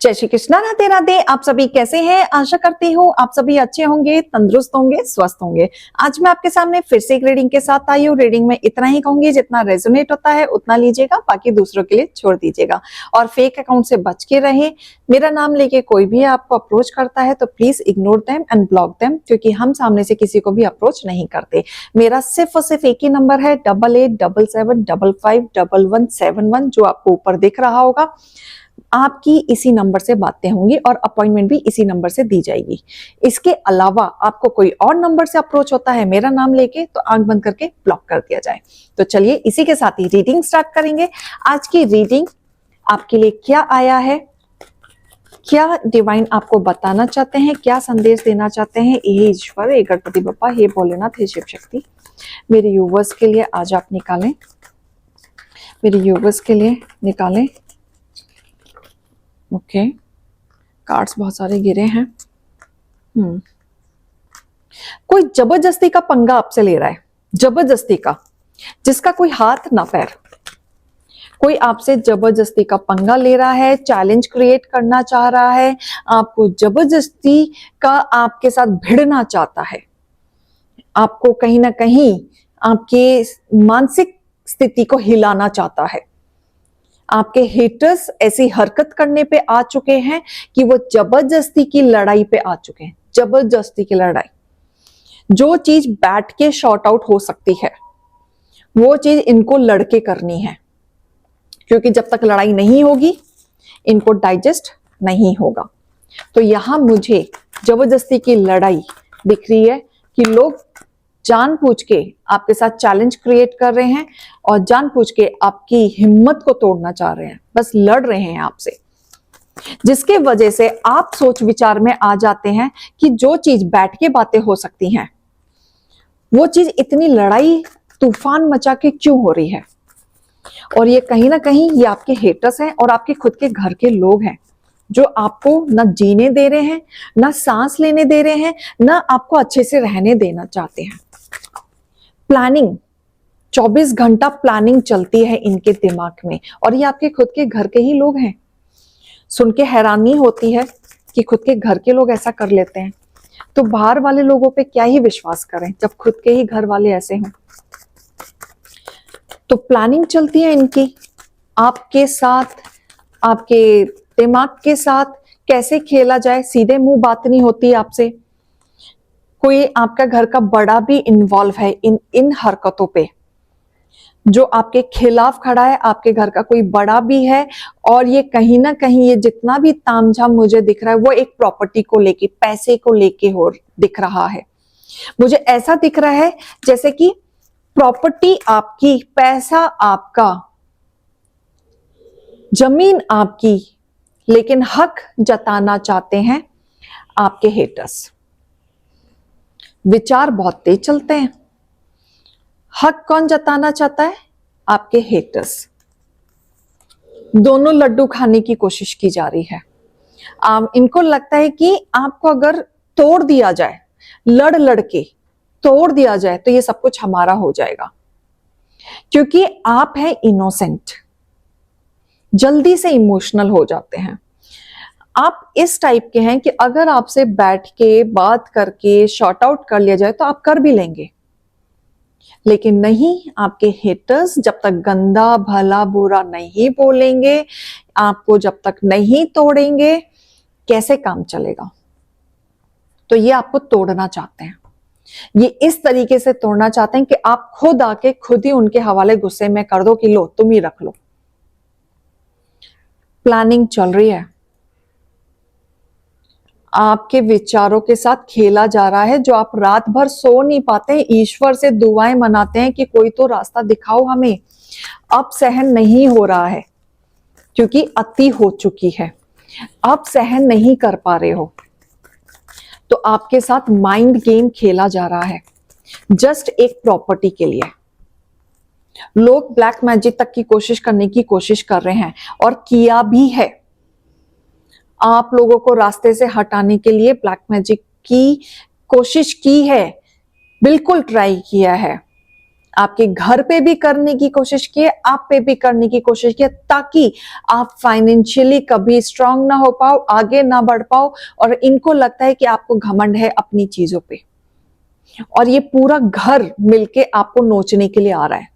जय श्री कृष्णा, राधे राधे। आप सभी कैसे हैं? आशा करती हूँ आप सभी अच्छे होंगे, तंदुरुस्त होंगे, स्वस्थ होंगे। आज मैं आपके सामने फिर से एक रीडिंग के साथ आई हूँ। रीडिंग में इतना ही कहूंगी, जितना रेजोनेट होता है उतना लीजिएगा, बाकी दूसरों के लिए छोड़ दीजिएगा। और फेक अकाउंट से बच के रहे। मेरा नाम लेके कोई भी आपको अप्रोच करता है तो please ignore them and block them, क्योंकि हम सामने से किसी को भी अप्रोच नहीं करते। मेरा सिर्फ और सिर्फ एक ही नंबर है 8877551171, जो आपको ऊपर दिख रहा होगा। आपकी इसी नंबर से बातें होंगी और अपॉइंटमेंट भी इसी नंबर से दी जाएगी। इसके अलावा आपको कोई और नंबर से अप्रोच होता है मेरा नाम लेके, तो आंख बंद करके ब्लॉक कर दिया जाए। तो चलिए इसी के साथ ही रीडिंग स्टार्ट करेंगे। आज की रीडिंग आपके लिए क्या आया है, क्या डिवाइन आपको बताना चाहते हैं, क्या संदेश देना चाहते हैं, हे ईश्वर, हे गणपति बप्पा, हे भोलेनाथ, हे शिव शक्ति, मेरे यूवर्स के लिए आज आप निकालें। मेरे यूवर्स के लिए निकालें। ओके, कार्ड्स बहुत सारे गिरे हैं। कोई जबरदस्ती का पंगा आपसे ले रहा है, जबरदस्ती का, जिसका कोई हाथ ना पैर। कोई आपसे जबरदस्ती का पंगा ले रहा है, चैलेंज क्रिएट करना चाह रहा है, आपको जबरदस्ती का आपके साथ भिड़ना चाहता है, आपको कहीं ना कहीं आपके मानसिक स्थिति को हिलाना चाहता है। आपके हेटर्स ऐसी हरकत करने पे आ चुके हैं कि वो जबरदस्ती की लड़ाई पे आ चुके हैं। जबरदस्ती की लड़ाई, जो चीज बैठ के शॉर्ट आउट हो सकती है वो चीज इनको लड़के करनी है, क्योंकि जब तक लड़ाई नहीं होगी इनको डाइजेस्ट नहीं होगा। तो यहां मुझे जबरदस्ती की लड़ाई दिख रही है कि लोग जानबूझ के आपके साथ चैलेंज क्रिएट कर रहे हैं और जानबूझ के आपकी हिम्मत को तोड़ना चाह रहे हैं, बस लड़ रहे हैं आपसे, जिसके वजह से आप सोच विचार में आ जाते हैं कि जो चीज बैठ के बातें हो सकती हैं वो चीज इतनी लड़ाई तूफान मचा के क्यों हो रही है। और ये कहीं ना कहीं ये आपके हेटर्स हैं और आपके खुद के घर के लोग हैं, जो आपको ना जीने दे रहे हैं, ना सांस लेने दे रहे हैं, ना आपको अच्छे से रहने देना चाहते हैं। प्लानिंग 24 घंटा प्लानिंग चलती है इनके दिमाग में, और ये आपके खुद के घर के ही लोग हैं। सुन के हैरानी होती है कि खुद के घर के लोग ऐसा कर लेते हैं, तो बाहर वाले लोगों पे क्या ही विश्वास करें जब खुद के ही घर वाले ऐसे हों। तो प्लानिंग चलती है इनकी आपके साथ, आपके दिमाग के साथ कैसे खेला जाए। सीधे मुंह बात नहीं होती आपसे। कोई आपका घर का बड़ा भी इन्वॉल्व है इन हरकतों पे, जो आपके खिलाफ खड़ा है। आपके घर का कोई बड़ा भी है, और ये कहीं ना कहीं ये जितना भी तामझाम मुझे दिख रहा है वो एक प्रॉपर्टी को लेके, पैसे को लेके हो दिख रहा है। मुझे ऐसा दिख रहा है जैसे कि प्रॉपर्टी आपकी, पैसा आपका, जमीन आपकी, लेकिन हक जताना चाहते हैं आपके हेटर्स। विचार बहुत तेज चलते हैं। हक कौन जताना चाहता है? आपके हेटर्स। दोनों लड्डू खाने की कोशिश की जा रही है। इनको लगता है कि आपको अगर तोड़ दिया जाए, लड़ लड़ के तोड़ दिया जाए, तो ये सब कुछ हमारा हो जाएगा, क्योंकि आप हैं इनोसेंट, जल्दी से इमोशनल हो जाते हैं। आप इस टाइप के हैं कि अगर आपसे बैठ के बात करके शॉर्ट आउट कर लिया जाए तो आप कर भी लेंगे, लेकिन नहीं, आपके हेटर्स जब तक गंदा भला बुरा नहीं बोलेंगे, आपको जब तक नहीं तोड़ेंगे, कैसे काम चलेगा। तो ये आपको तोड़ना चाहते हैं। ये इस तरीके से तोड़ना चाहते हैं कि आप खुद आके खुद ही उनके हवाले गुस्से में कर दो कि लो तुम ही रख लो। प्लानिंग चल रही है, आपके विचारों के साथ खेला जा रहा है, जो आप रात भर सो नहीं पाते हैं, ईश्वर से दुआएं मनाते हैं कि कोई तो रास्ता दिखाओ हमें। अब सहन नहीं हो रहा है, क्योंकि अति हो चुकी है, अब सहन नहीं कर पा रहे हो, तो आपके साथ माइंड गेम खेला जा रहा है, जस्ट एक प्रॉपर्टी के लिए। लोग ब्लैक मैजिक तक की कोशिश करने की कोशिश कर रहे हैं, और किया भी है। आप लोगों को रास्ते से हटाने के लिए ब्लैक मैजिक की कोशिश की है, बिल्कुल ट्राई किया है। आपके घर पे भी करने की कोशिश किए, आप पे भी करने की कोशिश किए, ताकि आप फाइनेंशियली कभी स्ट्रांग ना हो पाओ, आगे ना बढ़ पाओ। और इनको लगता है कि आपको घमंड है अपनी चीजों पे, और ये पूरा घर मिलके आपको नोचने के लिए आ रहा है,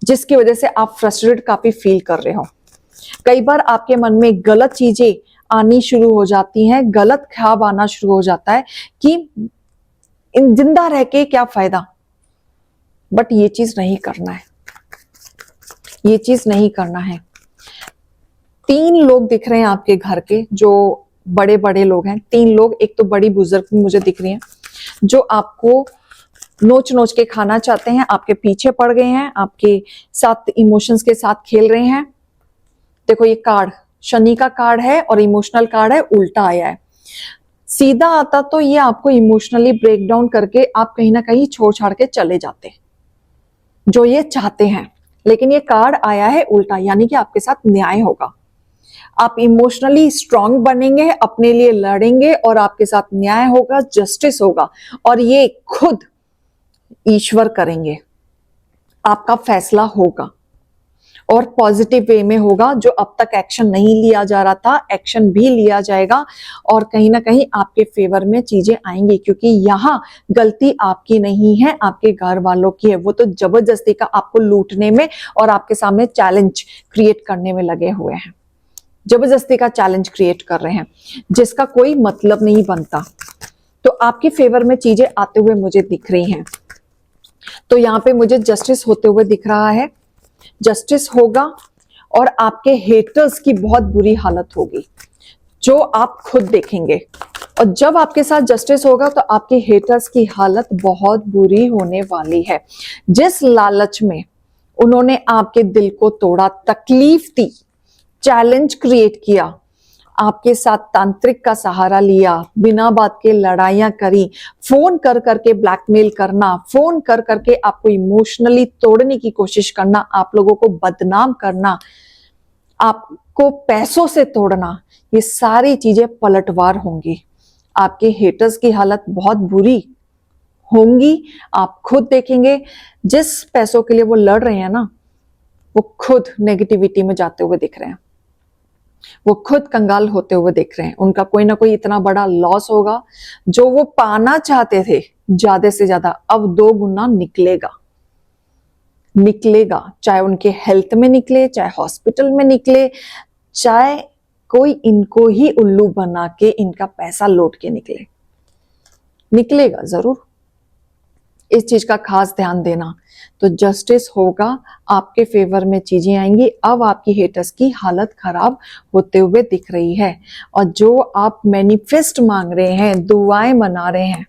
जिसकी वजह से आप फ्रस्ट्रेटेड काफी फील कर रहे हो। कई बार आपके मन में गलत चीजें आनी शुरू हो जाती हैं, गलत ख्याल आना शुरू हो जाता है कि इन जिंदा रह के क्या फायदा। बट ये चीज नहीं करना है, ये चीज नहीं करना है। 3 लोग दिख रहे हैं आपके घर के, जो बड़े बड़े लोग हैं। 3 लोग, एक तो बड़ी बुजुर्ग मुझे दिख रही हैं, जो आपको नोच नोच के खाना चाहते हैं, आपके पीछे पड़ गए हैं, आपके साथ इमोशंस के साथ खेल रहे हैं। देखो ये कार्ड शनि का कार्ड है और इमोशनल कार्ड है, उल्टा आया है। सीधा आता तो ये आपको इमोशनली ब्रेक डाउन करके आप कहीं ना कहीं छोड़ छाड़ के चले जाते, जो ये चाहते हैं। लेकिन ये कार्ड आया है उल्टा, यानी कि आपके साथ न्याय होगा। आप इमोशनली स्ट्रांग बनेंगे, अपने लिए लड़ेंगे और आपके साथ न्याय होगा, जस्टिस होगा। और ये खुद ईश्वर करेंगे, आपका फैसला होगा और पॉजिटिव वे में होगा। जो अब तक एक्शन नहीं लिया जा रहा था, एक्शन भी लिया जाएगा और कहीं ना कहीं आपके फेवर में चीजें आएंगी, क्योंकि यहाँ गलती आपकी नहीं है, आपके घर वालों की है। वो तो जबरदस्ती का आपको लूटने में और आपके सामने चैलेंज क्रिएट करने में लगे हुए हैं, जबरदस्ती का चैलेंज क्रिएट कर रहे हैं, जिसका कोई मतलब नहीं बनता। तो आपके फेवर में चीजें आते हुए मुझे दिख रही हैं। तो यहाँ पे मुझे जस्टिस होते हुए दिख रहा है, जस्टिस होगा और आपके हेटर्स की बहुत बुरी हालत होगी, जो आप खुद देखेंगे। और जब आपके साथ जस्टिस होगा तो आपके हेटर्स की हालत बहुत बुरी होने वाली है। जिस लालच में उन्होंने आपके दिल को तोड़ा, तकलीफ दी, चैलेंज क्रिएट किया, आपके साथ तांत्रिक का सहारा लिया, बिना बात के लड़ाइयां करी, फोन कर करके ब्लैकमेल करना, फोन कर करके आपको इमोशनली तोड़ने की कोशिश करना, आप लोगों को बदनाम करना, आपको पैसों से तोड़ना, ये सारी चीजें पलटवार होंगी। आपके हेटर्स की हालत बहुत बुरी होंगी, आप खुद देखेंगे। जिस पैसों के लिए वो लड़ रहे हैं ना, वो खुद नेगेटिविटी में जाते हुए दिख रहे हैं, वो खुद कंगाल होते हुए दिख रहे हैं। उनका कोई ना कोई इतना बड़ा लॉस होगा, जो वो पाना चाहते थे ज्यादा से ज्यादा, अब 2 गुना निकलेगा, निकलेगा। चाहे उनके हेल्थ में निकले, चाहे हॉस्पिटल में निकले, चाहे कोई इनको ही उल्लू बना के इनका पैसा लौट के निकले, निकलेगा जरूर। इस चीज का खास ध्यान देना। तो जस्टिस होगा, आपके फेवर में चीजें आएंगी। अब आपकी हेटर्स की हालत खराब होते हुए दिख रही है। और जो आप मैनिफेस्ट मांग रहे हैं, दुआएं मना रहे हैं,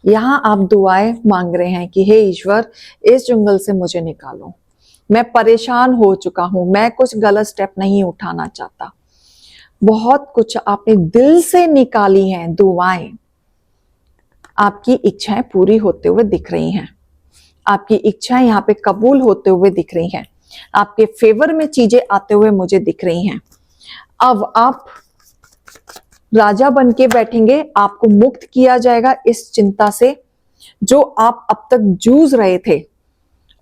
यहाँ आप दुआएं मांग रहे हैं कि हे ईश्वर, इस जंगल से मुझे निकालो, मैं परेशान हो चुका हूं, मैं कुछ गलत स्टेप नहीं उठाना चाहता। बहुत कुछ आपने दिल से निकाली हैं दुआएं, आपकी इच्छाएं पूरी होते हुए दिख रही हैं, आपकी इच्छाएं यहाँ पे कबूल होते हुए दिख रही हैं, आपके फेवर में चीजें आते हुए मुझे दिख रही हैं। अब आप राजा बन के बैठेंगे, आपको मुक्त किया जाएगा इस चिंता से जो आप अब तक जूझ रहे थे।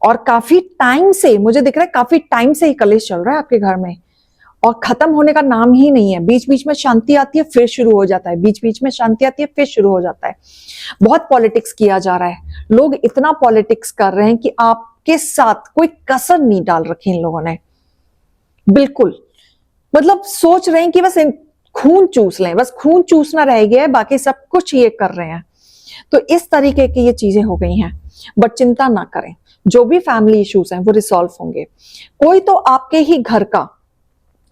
और काफी टाइम से मुझे दिख रहा है, काफी टाइम से ही कलेश चल रहा है आपके घर में और खत्म होने का नाम ही नहीं है। बीच बीच में शांति आती है, फिर शुरू हो जाता है, बीच बीच में शांति आती है, फिर शुरू हो जाता है। बहुत पॉलिटिक्स किया जा रहा है, लोग इतना पॉलिटिक्स कर रहे हैं कि आपके साथ कोई कसर नहीं डाल रखी इन लोगों ने, बिल्कुल। मतलब सोच रहे हैं कि बस खून चूस लें, बस खून चूसना रह गया है, बाकी सब कुछ ये कर रहे हैं। तो इस तरीके की ये चीजें हो गई हैं। बट चिंता ना करें, जो भी फैमिली इश्यूज हैं वो रिसॉल्व होंगे। कोई तो आपके ही घर का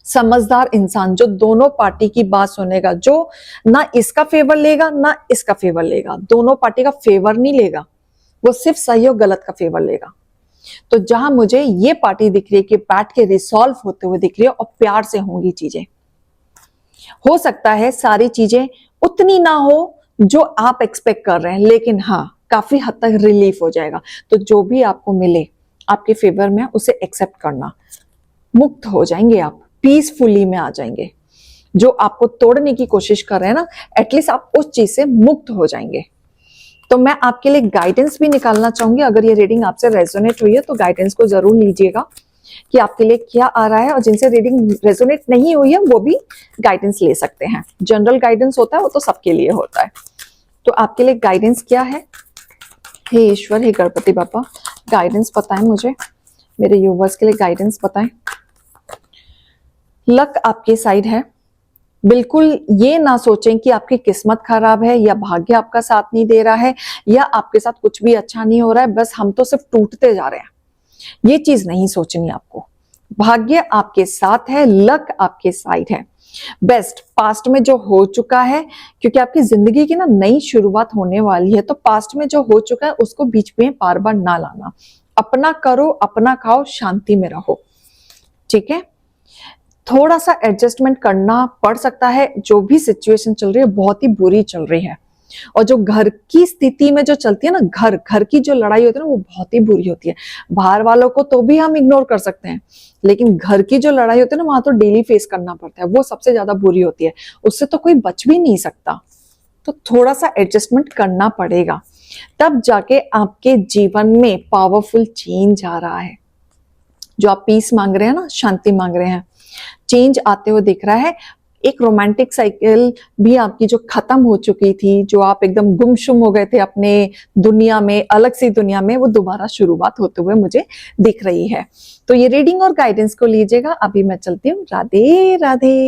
समझदार इंसान जो दोनों पार्टी की बात सुनेगा, जो ना इसका फेवर लेगा ना इसका फेवर लेगा, दोनों पार्टी का फेवर नहीं लेगा, वो सिर्फ सही और गलत का फेवर लेगा। तो जहां मुझे ये पार्टी दिख रही है कि बैठ के रिसॉल्व होते हुए दिख रही है और प्यार से होंगी चीजें। हो सकता है सारी चीजें उतनी ना हो जो आप एक्सपेक्ट कर रहे हैं, लेकिन हाँ काफी हद तक रिलीफ हो जाएगा। तो जो भी आपको मिले आपके फेवर में, उसे एक्सेप्ट करना, मुक्त हो जाएंगे आप, पीसफुली में आ जाएंगे। जो आपको तोड़ने की कोशिश कर रहे हैं ना, एटलीस्ट आप उस चीज से मुक्त हो जाएंगे। तो मैं आपके लिए गाइडेंस भी निकालना चाहूंगी। अगर ये रीडिंग आपसे रेजोनेट हुई है तो गाइडेंस को जरूर लीजिएगा कि आपके लिए क्या आ रहा है, और जिनसे रीडिंग रेजोनेट नहीं हुई है वो भी गाइडेंस ले सकते हैं। जनरल गाइडेंस होता है वो तो सबके लिए होता है। तो आपके लिए गाइडेंस क्या है? हे ईश्वर, हे गणपति बापा, गाइडेंस बताएं मुझे, मेरे यूवर्स के लिए गाइडेंस बताएं। लक आपके साइड है। बिल्कुल ये ना सोचें कि आपकी किस्मत खराब है या भाग्य आपका साथ नहीं दे रहा है या आपके साथ कुछ भी अच्छा नहीं हो रहा है, बस हम तो सिर्फ टूटते जा रहे हैं। ये चीज नहीं सोचनी आपको। भाग्य आपके साथ है, लक आपके साइड है। बेस्ट पास्ट में जो हो चुका है, क्योंकि आपकी जिंदगी की ना नई शुरुआत होने वाली है, तो पास्ट में जो हो चुका है उसको बीच में बार बार ना लाना। अपना करो, अपना खाओ, शांति में रहो, ठीक है। थोड़ा सा एडजस्टमेंट करना पड़ सकता है। जो भी सिचुएशन चल रही है बहुत ही बुरी चल रही है, और जो घर की स्थिति में जो चलती है ना, घर की जो लड़ाई होती है ना, वो बहुत ही बुरी होती है। बाहर वालों को तो भी हम इग्नोर कर सकते हैं, लेकिन घर की जो लड़ाई होती है ना, वहां तो डेली फेस करना पड़ता है, वो सबसे ज्यादा बुरी होती है। उससे तो कोई बच भी नहीं सकता। तो थोड़ा सा एडजस्टमेंट करना पड़ेगा, तब जाके आपके जीवन में पावरफुल चेंज आ रहा है। जो आप पीस मांग रहे हैं ना, शांति मांग रहे हैं, चेंज आते हुए दिख रहा है। एक रोमांटिक साइकिल भी आपकी जो खत्म हो चुकी थी, जो आप एकदम गुमसुम हो गए थे अपने दुनिया में, अलग सी दुनिया में, वो दोबारा शुरुआत होते हुए मुझे दिख रही है। तो ये रीडिंग और गाइडेंस को लीजिएगा। अभी मैं चलती हूँ। राधे राधे।